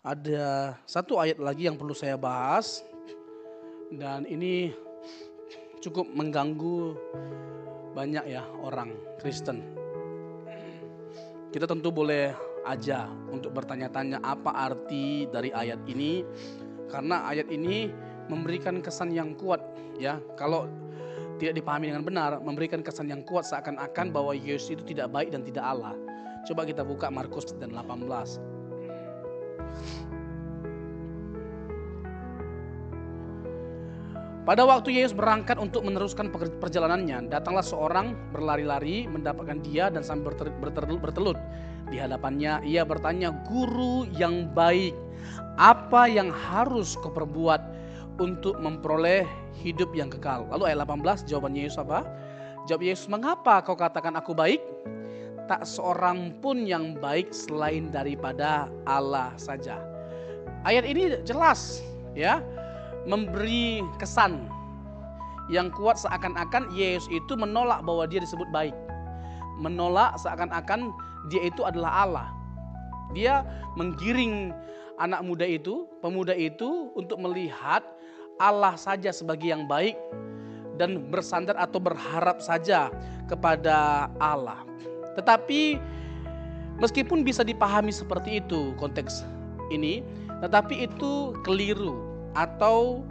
Ada satu ayat lagi yang perlu saya bahas, dan ini cukup mengganggu banyak ya orang Kristen. Kita tentu boleh aja untuk bertanya-tanya apa arti dari ayat ini, karena ayat ini memberikan kesan yang kuat ya. Kalau tidak dipahami dengan benar, memberikan kesan yang kuat seakan-akan bahwa Yesus itu tidak baik dan tidak Allah. Coba kita buka Markus 18. Pada waktu Yesus berangkat untuk meneruskan perjalanannya, datanglah seorang berlari-lari mendapatkan dia dan sambil bertelut di hadapannya. Ia bertanya, "Guru yang baik, apa yang harus kau perbuat untuk memperoleh hidup yang kekal?" Lalu ayat 18, jawaban Yesus apa? Jawab Yesus, "Mengapa kau katakan aku baik? Tak seorang pun yang baik selain daripada Allah saja." Ayat ini jelas ya, memberi kesan yang kuat seakan-akan Yesus itu menolak bahwa dia disebut baik. Menolak seakan-akan dia itu adalah Allah. Dia menggiring anak muda itu, pemuda itu untuk melihat Allah saja sebagai yang baik dan bersandar atau berharap saja kepada Allah. Tetapi meskipun bisa dipahami seperti itu konteks ini, tetapi itu keliru atau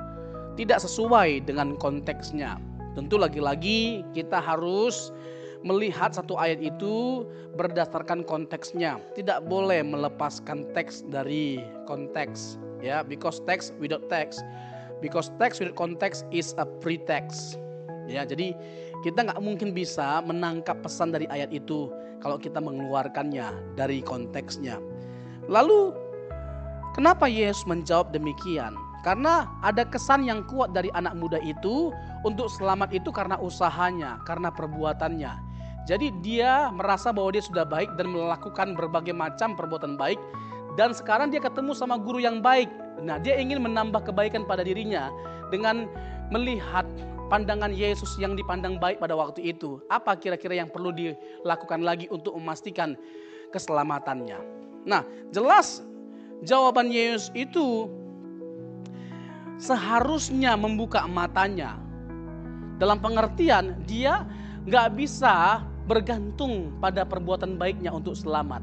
tidak sesuai dengan konteksnya. Tentu lagi-lagi kita harus melihat satu ayat itu berdasarkan konteksnya. Tidak boleh melepaskan teks dari konteks ya, because text without text, because text without context is a pretext. Ya, jadi kita nggak mungkin bisa menangkap pesan dari ayat itu kalau kita mengeluarkannya dari konteksnya. Lalu kenapa Yesus menjawab demikian? Karena ada kesan yang kuat dari anak muda itu untuk selamat itu karena usahanya, karena perbuatannya. Jadi dia merasa bahwa dia sudah baik dan melakukan berbagai macam perbuatan baik. Dan sekarang dia ketemu sama guru yang baik. Nah, dia ingin menambah kebaikan pada dirinya dengan melihat pandangan Yesus yang dipandang baik pada waktu itu. Apa kira-kira yang perlu dilakukan lagi untuk memastikan keselamatannya? Nah, jelas jawaban Yesus itu seharusnya membuka matanya. Dalam pengertian dia gak bisa bergantung pada perbuatan baiknya untuk selamat.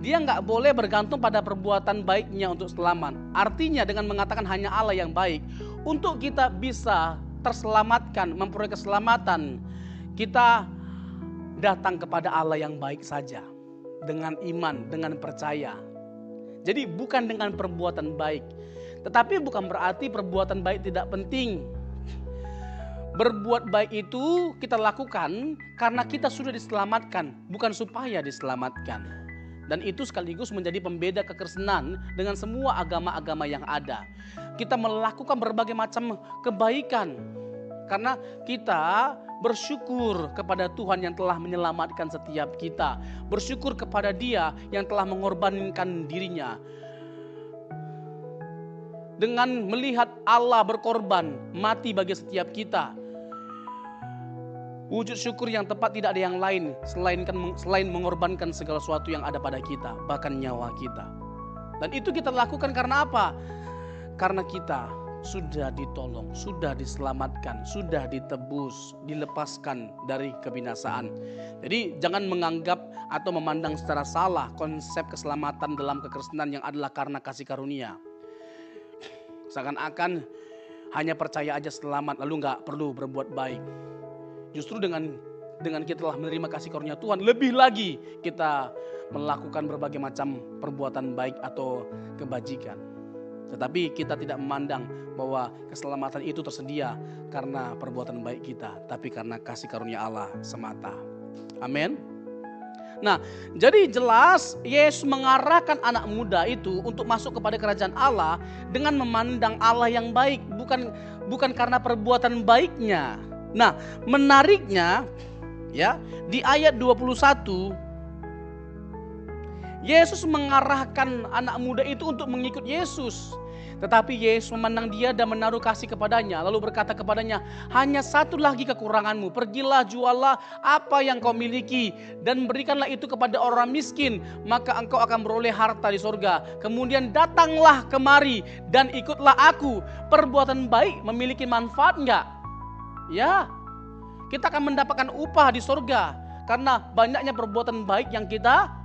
Dia gak boleh bergantung pada perbuatan baiknya untuk selamat. Artinya dengan mengatakan hanya Allah yang baik, untuk kita bisa terselamatkan, memperoleh keselamatan, kita datang kepada Allah yang baik saja. Dengan iman, dengan percaya. Jadi bukan dengan perbuatan baik. Tetapi bukan berarti perbuatan baik tidak penting. Berbuat baik itu kita lakukan karena kita sudah diselamatkan, bukan supaya diselamatkan. Dan itu sekaligus menjadi pembeda kekristenan dengan semua agama-agama yang ada. Kita melakukan berbagai macam kebaikan karena kita bersyukur kepada Tuhan yang telah menyelamatkan setiap kita. Bersyukur kepada Dia yang telah mengorbankan dirinya. Dengan melihat Allah berkorban, mati bagi setiap kita. Wujud syukur yang tepat tidak ada yang lain selain mengorbankan segala sesuatu yang ada pada kita, bahkan nyawa kita. Dan itu kita lakukan karena apa? Karena kita sudah ditolong, sudah diselamatkan, sudah ditebus, dilepaskan dari kebinasaan. Jadi jangan menganggap atau memandang secara salah konsep keselamatan dalam kekristenan yang adalah karena kasih karunia. Seakan-akan hanya percaya aja selamat lalu gak perlu berbuat baik. Justru dengan kita telah menerima kasih karunia Tuhan, lebih lagi kita melakukan berbagai macam perbuatan baik atau kebajikan. Tetapi kita tidak memandang bahwa keselamatan itu tersedia karena perbuatan baik kita, tapi karena kasih karunia Allah semata. Amin. Nah, jadi jelas Yesus mengarahkan anak muda itu untuk masuk kepada kerajaan Allah dengan memandang Allah yang baik, bukan karena perbuatan baiknya. Nah, menariknya ya, di ayat 21 Yesus mengarahkan anak muda itu untuk mengikut Yesus. Tetapi Yesus memandang dia dan menaruh kasih kepadanya. Lalu berkata kepadanya, hanya satu lagi kekuranganmu. Pergilah, jualah apa yang kau miliki dan berikanlah itu kepada orang miskin. Maka engkau akan beroleh harta di sorga. Kemudian datanglah kemari dan ikutlah aku. Perbuatan baik memiliki manfaat enggak? Ya, kita akan mendapatkan upah di sorga. Karena banyaknya perbuatan baik yang kita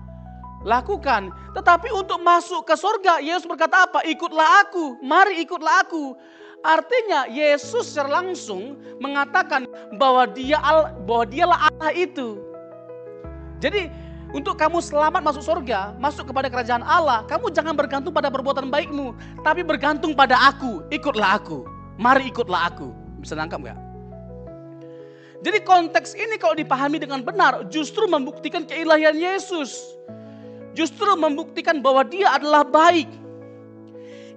lakukan. Tetapi untuk masuk ke surga, Yesus berkata apa? Ikutlah aku, mari ikutlah aku. Artinya Yesus secara langsung mengatakan bahwa dialah Allah itu. Jadi untuk kamu selamat masuk surga, masuk kepada kerajaan Allah, kamu jangan bergantung pada perbuatan baikmu, tapi bergantung pada aku. Ikutlah aku, mari ikutlah aku. Bisa nangkap gak? Jadi konteks ini kalau dipahami dengan benar, justru membuktikan keilahian Yesus. Justru membuktikan bahwa dia adalah baik.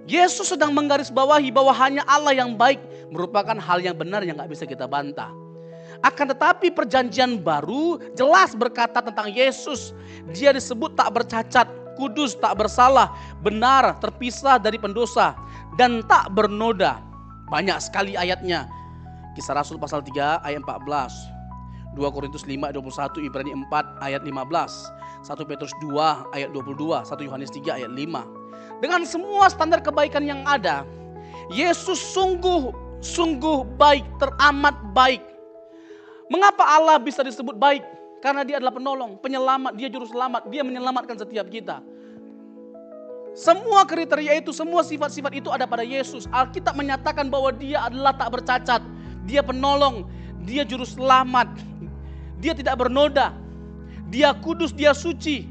Yesus sedang menggarisbawahi bahwa hanya Allah yang baik merupakan hal yang benar yang gak bisa kita bantah. Akan tetapi perjanjian baru jelas berkata tentang Yesus. Dia disebut tak bercacat, kudus, tak bersalah, benar, terpisah dari pendosa, dan tak bernoda. Banyak sekali ayatnya. Kisah Rasul pasal 3 ayat 14. 2 Korintus 5 ayat 21, Ibrani 4 ayat 15, 1 Petrus 2 ayat 22, 1 Yohanes 3 ayat 5. Dengan semua standar kebaikan yang ada, Yesus sungguh baik, teramat baik. Mengapa Allah bisa disebut baik? Karena dia adalah penolong, penyelamat, dia juru selamat, dia menyelamatkan setiap kita. Semua kriteria itu, semua sifat-sifat itu ada pada Yesus. Alkitab menyatakan bahwa dia adalah tak bercacat, dia penolong, dia juru selamat, dia tidak bernoda, dia kudus, dia suci.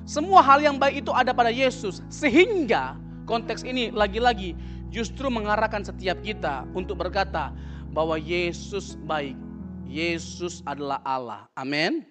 Semua hal yang baik itu ada pada Yesus. Sehingga konteks ini lagi-lagi justru mengarahkan setiap kita untuk berkata bahwa Yesus baik. Yesus adalah Allah. Amin.